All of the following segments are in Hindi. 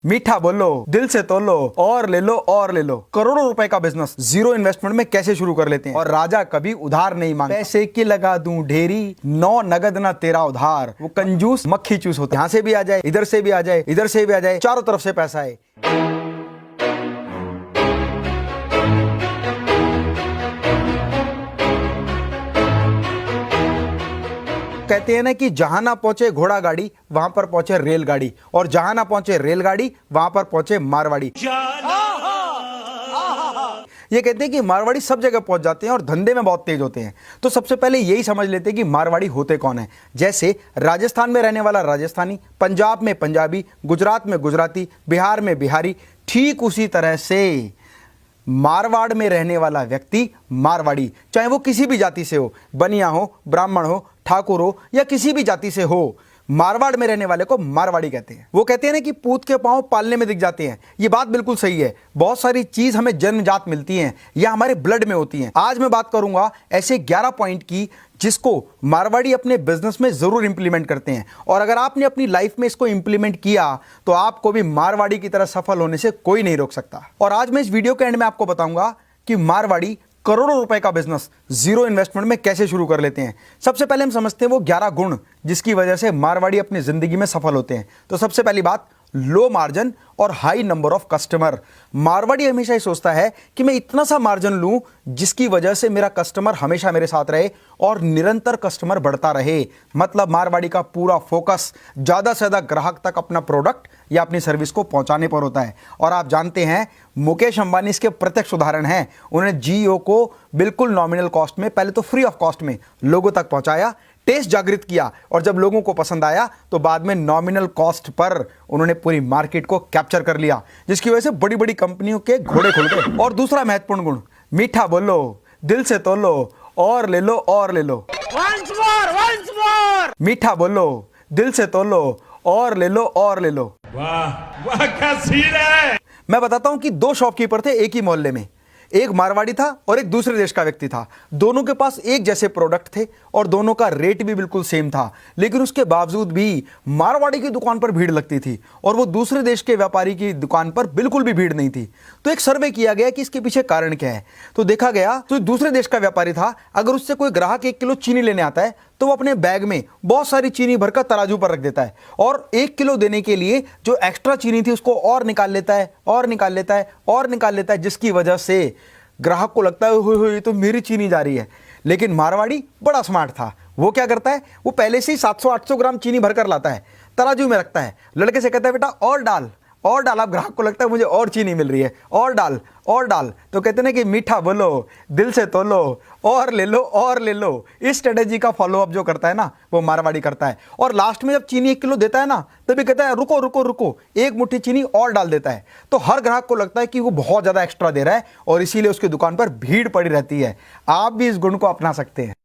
मीठा बोलो, दिल से तोलो, और ले लो और ले लो। करोड़ों रुपए का बिजनेस जीरो इन्वेस्टमेंट में कैसे शुरू कर लेते हैं। और राजा कभी उधार नहीं मांगता। पैसे की लगा दूं ढेरी, 9 नगद ना तेरा उधार। वो कंजूस मक्खी चूस होता है, यहां से भी आ जाए, इधर से भी आ जाए, इधर से भी आ जाए, चारों तरफ से पैसा है। कहते हैं ना कि जहां ना पहुंचे घोड़ा गाड़ी वहां पर पहुंचे रेलगाड़ी, और जहां ना पहुंचे रेलगाड़ी वहां पर पहुंचे मारवाड़ी। ये कहते हैं कि मारवाड़ी सब जगह पहुंच जाते हैं और धंधे में बहुत तेज होते हैं। तो सबसे पहले यही समझ लेते हैं कि मारवाड़ी होते कौन है। जैसे राजस्थान में रहने वाला राजस्थानी, पंजाब में पंजाबी, गुजरात में गुजराती, बिहार में बिहारी, ठीक उसी तरह से मारवाड़ में रहने वाला व्यक्ति मारवाड़ी, चाहे वो किसी भी जाति से हो, बनिया हो, ब्राह्मण हो, ठाकुर हो, या किसी भी जाति से हो, मारवाड़ में रहने वाले को मारवाड़ी कहते हैं। वो कहते हैं ना कि पूत के पांव पालने में दिख जाते हैं। ये बात बिल्कुल सही है। बहुत सारी चीज हमें जन्मजात मिलती हैं या हमारे ब्लड में होती हैं। आज मैं बात करूंगा ऐसे 11 पॉइंट की जिसको मारवाड़ी अपने बिजनेस में जरूर इंप्लीमेंट करते हैं, और अगर आपने अपनी लाइफ में इसको इंप्लीमेंट किया तो आपको भी मारवाड़ी की तरह सफल होने से कोई नहीं रोक सकता। और आज मैं इस वीडियो के एंड में आपको बताऊंगा कि मारवाड़ी करोड़ों रुपए का बिजनेस जीरो इन्वेस्टमेंट में कैसे शुरू कर लेते हैं। सबसे पहले हम समझते हैं वो 11 गुण जिसकी वजह से मारवाड़ी अपनी जिंदगी में सफल होते हैं। तो सबसे पहली बात, लो मार्जिन और high number of customer. Marwari हमेशा ये सोचता है कि मैं इतना सा मार्जिन लूं जिसकी वजह से मेरा कस्टमर हमेशा मेरे साथ रहे और निरंतर कस्टमर बढ़ता रहे। मतलब मारवाड़ी का पूरा फोकस ज्यादा से ज्यादा ग्राहक तक अपना प्रोडक्ट या अपनी सर्विस को पहुंचाने पर होता है। और आप जानते हैं मुकेश अंबानी इसके प्रत्यक्ष उदाहरण हैं। उन्होंने जियो को बिल्कुल नॉमिनल कॉस्ट में, पहले तो फ्री ऑफ कॉस्ट में लोगों तक पहुंचाया, टेस्ट जागृत किया, और जब लोगों को पसंद आया तो बाद में नॉमिनल कॉस्ट पर उन्होंने पूरी मार्केट को कैप्चर कर लिया, जिसकी वजह से बड़ी बड़ी कंपनियों के घोड़े खुल गए। और दूसरा महत्वपूर्ण गुण, मीठा बोलो, दिल से तोलो, और ले लो और ले लो। once more। मीठा बोलो, दिल से तोलो, और ले लो और ले लो। वाह वाह क्या सीन है। मैं बताता हूं कि 2 शॉपकीपर थे एक ही मोहल्ले में। एक मारवाड़ी था और एक दूसरे देश का व्यक्ति था। दोनों के पास एक जैसे प्रोडक्ट थे और दोनों का रेट भी बिल्कुल सेम था, लेकिन उसके बावजूद भी मारवाड़ी की दुकान पर भीड़ लगती थी और वो दूसरे देश के व्यापारी की दुकान पर बिल्कुल भी भीड़ नहीं थी। तो एक सर्वे किया गया कि इसके पीछे कारण क्या है। तो देखा गया तो दूसरे देश का व्यापारी था, अगर उससे कोई ग्राहक 1 किलो चीनी लेने आता है तो वो अपने बैग में बहुत सारी चीनी भरकर तराजू पर रख देता है, और 1 किलो देने के लिए जो एक्स्ट्रा चीनी थी उसको और निकाल लेता है और निकाल लेता है और निकाल लेता है, जिसकी वजह से ग्राहक को लगता है ये तो मेरी चीनी जा रही है। लेकिन मारवाड़ी बड़ा स्मार्ट था। वो क्या करता है, वो पहले से ही 700-800 ग्राम चीनी भरकर लाता है, तराजू में रखता है, लड़के से कहता है बेटा और डाल और डाल। आप ग्राहक को लगता है मुझे और चीनी मिल रही है, और डाल और डाल। तो कहते हैं कि मीठा बोलो, दिल से तोलो, और ले लो और ले लो। इस स्ट्रेटेजी का फॉलोअप जो करता है ना वो मारवाड़ी करता है। और लास्ट में जब चीनी 1 किलो देता है ना तभी कहता है रुको रुको रुको, 1 मुट्ठी चीनी और डाल देता है। तो हर ग्राहक को लगता है कि वो बहुत ज्यादा एक्स्ट्रा दे रहा है और इसीलिए उसकी दुकान पर भीड़ पड़ी रहती है। आप भी इस गुण को अपना सकते हैं।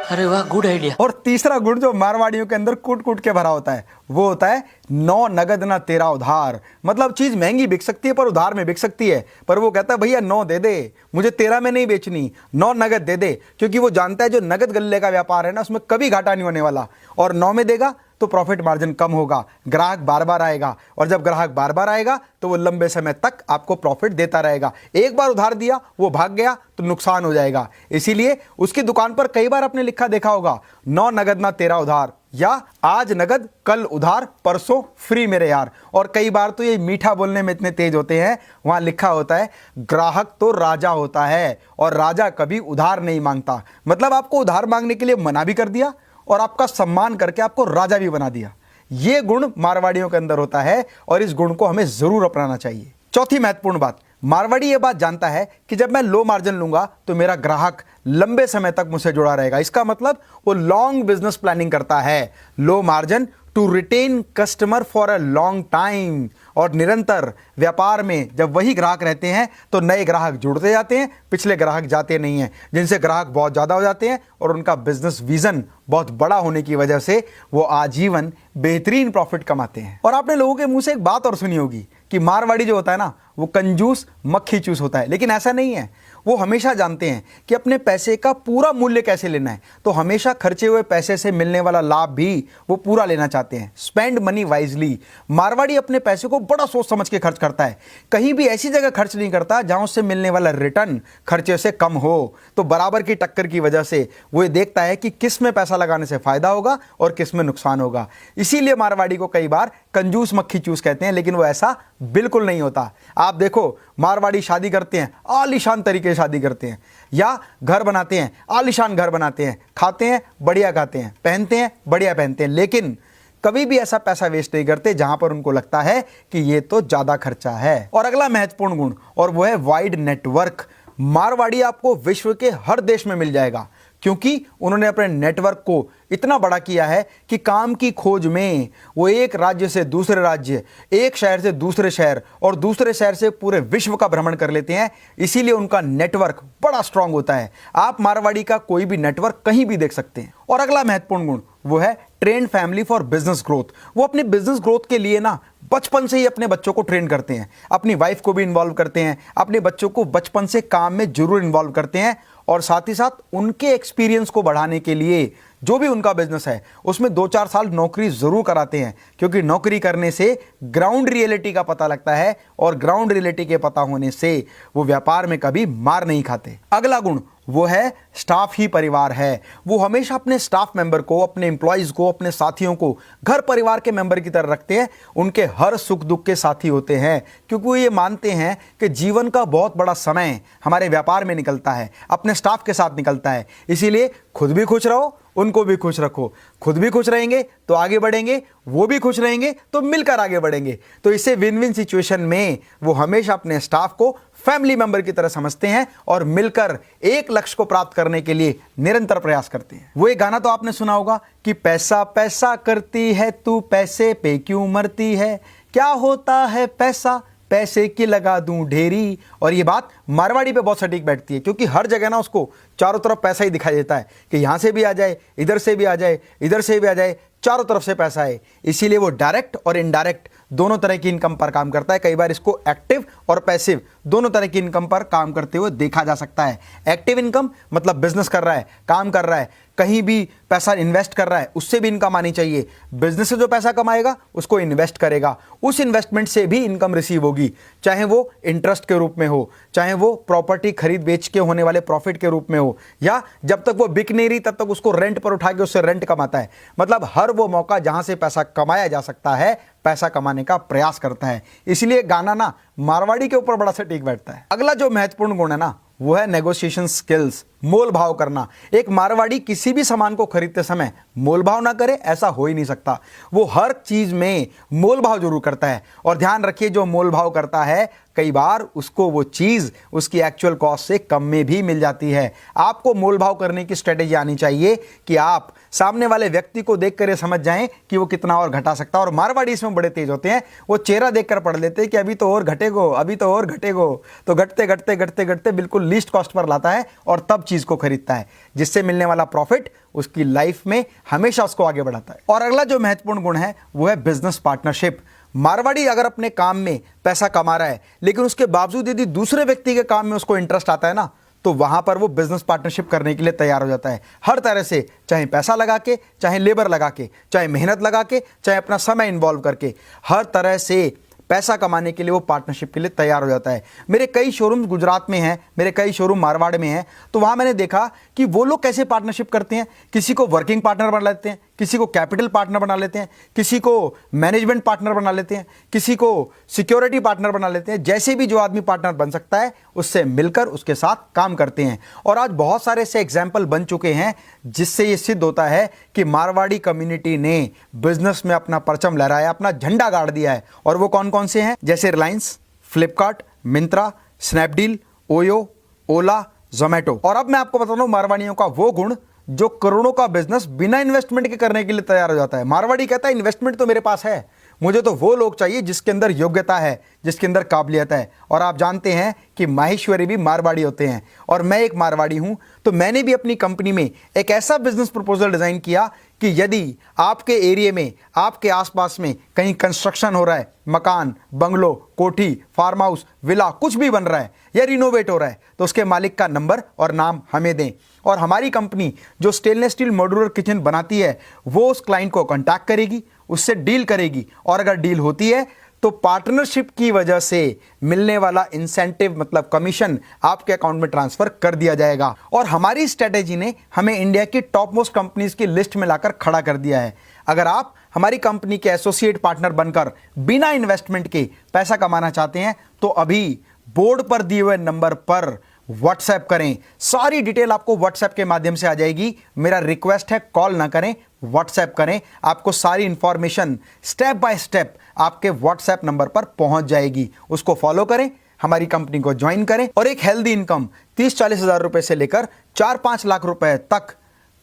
अरे वाह, गुड आइडिया। और तीसरा गुण जो मारवाड़ियों के अंदर कूट कूट के भरा होता है वो होता है 9 नगद ना तेरा उधार। मतलब चीज महंगी बिक सकती है पर उधार में बिक सकती है, पर वो कहता है भैया 9 दे दे, मुझे 13 में नहीं बेचनी, 9 नगद दे दे। क्योंकि वो जानता है जो नगद गल्ले का व्यापार है ना उसमें कभी घाटा नहीं होने वाला, और 9 में देगा तो प्रॉफिट मार्जिन कम होगा, ग्राहक बार बार आएगा, और जब ग्राहक बार बार आएगा तो वो लंबे समय तक आपको प्रॉफिट देता रहेगा। एक बार उधार दिया वो भाग गया तो नुकसान हो जाएगा। इसीलिए उसकी दुकान पर कई बार आपने लिखा देखा होगा 9 नगद ना तेरा उधार, या आज नगद कल उधार परसों फ्री मेरे यार। और कई बार तो ये मीठा बोलने में इतने तेज होते हैं, वहां लिखा होता है ग्राहक तो राजा होता है और राजा कभी उधार नहीं मांगता। मतलब आपको उधार मांगने के लिए मना भी कर दिया और आपका सम्मान करके आपको राजा भी बना दिया। यह गुण मारवाड़ियों के अंदर होता है और इस गुण को हमें जरूर अपनाना चाहिए। चौथी महत्वपूर्ण बात, मारवाड़ी यह बात जानता है कि जब मैं लो मार्जिन लूंगा तो मेरा ग्राहक लंबे समय तक मुझसे जुड़ा रहेगा। इसका मतलब वो लॉन्ग बिजनेस प्लानिंग करता है। Low margin to retain customer for a long time. और निरंतर व्यापार में जब वही ग्राहक रहते हैं तो नए ग्राहक जुड़ते जाते हैं, पिछले ग्राहक जाते नहीं हैं, जिनसे ग्राहक बहुत ज़्यादा हो जाते हैं और उनका बिजनेस विजन बहुत बड़ा होने की वजह से वो आजीवन बेहतरीन प्रॉफिट कमाते हैं। और आपने लोगों के मुंह से एक बात और सुनी होगी कि मारवाड़ी जो होता है ना वो कंजूस मक्खी चूस होता है। लेकिन ऐसा नहीं है, वो हमेशा जानते हैं कि अपने पैसे का पूरा मूल्य कैसे लेना है, तो हमेशा खर्चे हुए पैसे से मिलने वाला लाभ भी वो पूरा लेना चाहते हैं। Spend money wisely. मारवाड़ी अपने पैसे को बड़ा सोच समझ के खर्च करता है, कहीं भी ऐसी जगह खर्च नहीं करता जहां उससे मिलने वाला रिटर्न खर्चे से कम हो। तो बराबर की टक्कर की वजह से वो ये देखता है कि किस में पैसा लगाने से फायदा होगा और किस में नुकसान होगा। इसीलिए मारवाड़ी को कई बार कंजूस मक्खी चूस कहते हैं, लेकिन वो ऐसा बिल्कुल नहीं होता। आप देखो, मारवाड़ी शादी करते हैं, आलीशान तरीके से शादी करते हैं, या घर बनाते हैं, आलीशान घर बनाते हैं, खाते हैं बढ़िया खाते हैं, पहनते हैं बढ़िया पहनते हैं, लेकिन कभी भी ऐसा पैसा वेस्ट नहीं करते जहां पर उनको लगता है कि ये तो ज्यादा खर्चा है। और अगला महत्वपूर्ण गुण, और वो है वाइड नेटवर्क। मारवाड़ी आपको विश्व के हर देश में मिल जाएगा, क्योंकि उन्होंने अपने नेटवर्क को इतना बड़ा किया है कि काम की खोज में वो एक राज्य से दूसरे राज्य, एक शहर से दूसरे शहर और दूसरे शहर से पूरे विश्व का भ्रमण कर लेते हैं। इसीलिए उनका नेटवर्क बड़ा स्ट्रांग होता है। आप मारवाड़ी का कोई भी नेटवर्क कहीं भी देख सकते हैं। और अगला महत्वपूर्ण गुण वो है train family for business growth. वो अपने बिजनेस ग्रोथ के लिए ना बचपन से ही अपने बच्चों को ट्रेन करते हैं, अपनी वाइफ को भी इन्वॉल्व करते हैं, अपने बच्चों को बचपन से काम में जरूर इन्वॉल्व करते हैं, और साथ ही साथ उनके एक्सपीरियंस को बढ़ाने के लिए जो भी उनका बिजनेस है उसमें 2-4 साल नौकरी जरूर कराते हैं, क्योंकि नौकरी करने से ग्राउंड रियलिटी का पता लगता है, और ग्राउंड रियलिटी के पता होने से वो व्यापार में कभी मार नहीं खाते। अगला गुण वो है स्टाफ ही परिवार है। वो हमेशा अपने स्टाफ मेंबर को, अपने एम्प्लॉयज को, अपने साथियों को घर परिवार के मेंबर की तरह रखते हैं, उनके हर सुख दुख के साथी होते हैं, क्योंकि वो ये मानते हैं कि जीवन का बहुत बड़ा समय हमारे व्यापार में निकलता है, अपने स्टाफ के साथ निकलता है। इसीलिए खुद भी खुश रहो, उनको भी खुश रखो। खुद भी खुश रहेंगे तो आगे बढ़ेंगे, वो भी खुश रहेंगे तो मिलकर आगे बढ़ेंगे। तो इससे विन विन सिचुएशन में वो हमेशा अपने स्टाफ को फैमिली मेंबर की तरह समझते हैं और मिलकर एक लक्ष्य को प्राप्त करने के लिए निरंतर प्रयास करते हैं। वो एक गाना तो आपने सुना होगा कि पैसा पैसा करती है तू, पैसे पे क्यों मरती है, क्या होता है पैसा, पैसे की लगा दूं ढेरी। और ये बात मारवाड़ी पे बहुत सटीक बैठती है, क्योंकि हर जगह ना उसको चारों तरफ पैसा ही दिखाई देता है कि यहां से भी आ जाए, इधर से भी आ जाए, इधर से भी आ जाए, चारों तरफ से पैसा है। इसीलिए वो डायरेक्ट और इनडायरेक्ट दोनों तरह की इनकम पर काम करता है। कई बार इसको एक्टिव और पैसिव दोनों तरह की इनकम पर काम करते हुए देखा जा सकता है। एक्टिव इनकम मतलब बिजनेस कर रहा है, काम कर रहा है, कहीं भी पैसा इन्वेस्ट कर रहा है, उससे भी इनकम आनी चाहिए। बिजनेस से जो पैसा कमाएगा उसको इन्वेस्ट करेगा, उस इन्वेस्टमेंट से भी इनकम रिसीव होगी, चाहे वो इंटरेस्ट के रूप में हो, चाहे वो प्रॉपर्टी खरीद बेच के होने वाले प्रॉफिट के रूप में हो, या जब तक वो बिक नहीं रही तब तक उसको रेंट पर उठा के उससे रेंट कमाता है। मतलब हर वो मौका जहां से पैसा कमाया जा सकता है, पैसा कमाने का प्रयास करता है। इसलिए गाना ना मारवाड़ी के ऊपर बड़ा सटीक बैठता है। अगला जो महत्वपूर्ण गुण है ना वो है नेगोशिएशन स्किल्स, मोल भाव करना। एक मारवाड़ी किसी भी सामान को खरीदते समय मोल भाव ना करे ऐसा हो ही नहीं सकता। वो हर चीज में मोल भाव जरूर करता है, और ध्यान रखिए जो मोल भाव करता है कई बार उसको वो चीज उसकी एक्चुअल कॉस्ट से कम में भी मिल जाती है। आपको मोल भाव करने की स्ट्रेटेजी आनी चाहिए कि आप सामने वाले व्यक्ति को देखकर ये समझ जाएं कि वो कितना और घटा सकता है। और मारवाड़ी इसमें बड़े तेज होते हैं, वो चेहरा देखकर पढ़ लेते हैं कि अभी तो और घटेगो, अभी तो और घटेगो, तो घटते घटते घटते घटते बिल्कुल लीस्ट कॉस्ट पर लाता है और तब चीज को खरीदता है, जिससे मिलने वाला प्रॉफिट उसकी लाइफ में हमेशा उसको आगे बढ़ाता है। और अगला जो महत्वपूर्ण गुण है वो है बिजनेस पार्टनरशिप। मारवाड़ी अगर अपने काम में पैसा कमा रहा है लेकिन उसके बावजूद यदि दूसरे व्यक्ति के काम में उसको इंटरेस्ट आता है ना, तो वहां पर वो बिजनेस पार्टनरशिप करने के लिए तैयार हो जाता है। हर तरह से, चाहे पैसा लगा के, चाहे लेबर लगा के, चाहे मेहनत लगा के, चाहे अपना समय इन्वॉल्व करके, हर तरह से पैसा कमाने के लिए वो पार्टनरशिप के लिए तैयार हो जाता है। मेरे कई शोरूम गुजरात में हैं, मेरे कई शोरूम मारवाड़ में हैं, तो वहाँ मैंने देखा कि वो लोग कैसे पार्टनरशिप करते हैं। किसी को वर्किंग पार्टनर बना लेते हैं, किसी को कैपिटल पार्टनर बना लेते हैं, किसी को मैनेजमेंट पार्टनर बना लेते हैं, किसी को सिक्योरिटी पार्टनर बना लेते हैं। जैसे भी जो आदमी पार्टनर बन सकता है उससे मिलकर उसके साथ काम करते हैं। और आज बहुत सारे ऐसे एग्जाम्पल बन चुके हैं जिससे ये सिद्ध होता है कि मारवाड़ी कम्युनिटी ने बिजनेस में अपना परचम लहराया, अपना झंडा गाड़ दिया है। और वो कौन कौन से हैं? जैसे रिलायंस, फ्लिपकार्ट, मिंत्रा, स्नैपडील, ओयो, ओला, जोमेटो। और अब मैं आपको बता दूं मारवाड़ियों का वो गुण जो करोड़ों का बिजनेस बिना इन्वेस्टमेंट के करने के लिए तैयार हो जाता है। मारवाड़ी कहता है इन्वेस्टमेंट तो मेरे पास है, मुझे तो वो लोग चाहिए जिसके अंदर योग्यता है, जिसके अंदर काबिलियत है। और आप जानते हैं कि माहेश्वरी भी मारवाड़ी होते हैं और मैं एक मारवाड़ी हूं, तो मैंने भी अपनी कंपनी में एक ऐसा बिजनेस प्रपोजल डिजाइन किया कि यदि आपके एरिया में, आपके आसपास में कहीं कंस्ट्रक्शन हो रहा है, मकान, बंगलो, कोठी, फार्म हाउस, विला, कुछ भी बन रहा है या रिनोवेट हो रहा है, तो उसके मालिक का नंबर और नाम हमें दें और हमारी कंपनी जो स्टेनलेस स्टील मॉड्यूलर किचन बनाती है वो उस क्लाइंट को कांटेक्ट करेगी, उससे डील करेगी और अगर डील होती है तो पार्टनरशिप की वजह से मिलने वाला इंसेंटिव मतलब कमीशन आपके अकाउंट में ट्रांसफर कर दिया जाएगा। और हमारी स्ट्रेटेजी ने हमें इंडिया की टॉप मोस्ट कंपनीज की लिस्ट में लाकर खड़ा कर दिया है। अगर आप हमारी कंपनी के एसोसिएट पार्टनर बनकर बिना इन्वेस्टमेंट के पैसा कमाना चाहते हैं तो अभी बोर्ड पर दिए हुए नंबर पर व्हाट्सएप करें। सारी डिटेल आपको व्हाट्सएप के माध्यम से आ जाएगी। मेरा रिक्वेस्ट है कॉल ना करें, व्हाट्सएप करें। आपको सारी इंफॉर्मेशन स्टेप बाय स्टेप आपके व्हाट्सएप नंबर पर पहुंच जाएगी। उसको फॉलो करें, हमारी कंपनी को ज्वाइन करें और एक हेल्दी इनकम 30-40 हज़ार रुपए से लेकर 4-5 लाख रुपए तक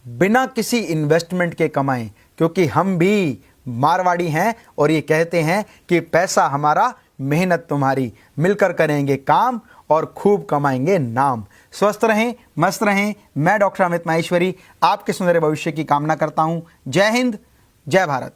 बिना किसी इन्वेस्टमेंट के कमाएं, क्योंकि हम भी मारवाड़ी हैं और ये कहते हैं कि पैसा हमारा, मेहनत तुम्हारी, मिलकर करेंगे काम और खूब कमाएंगे नाम। स्वस्थ रहें, मस्त रहें। मैं डॉक्टर अमित माहेश्वरी आपके सुनहरे भविष्य की कामना करता हूं। जय हिंद, जय भारत।